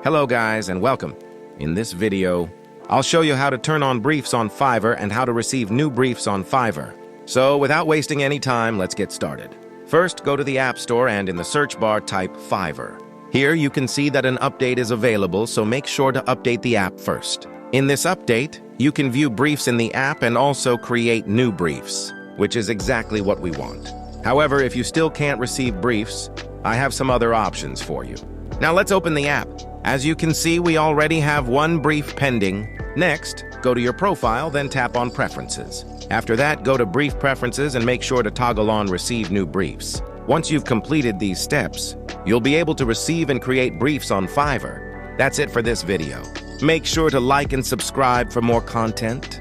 Hello guys and welcome. In this video, I'll show you how to turn on briefs on Fiverr and how to receive new briefs on Fiverr. So without wasting any time, let's get started. First, go to the App Store and in the search bar type Fiverr. Here you can see that an update is available, so make sure to update the app first. In this update, you can view briefs in the app and also create new briefs, which is exactly what we want. However, if you still can't receive briefs, I have some other options for you. Now let's open the app. As you can see, we already have one brief pending. Next, go to your profile, then tap on Preferences. After that, go to Brief Preferences and make sure to toggle on Receive New Briefs. Once you've completed these steps, you'll be able to receive and create briefs on Fiverr. That's it for this video. Make sure to like and subscribe for more content.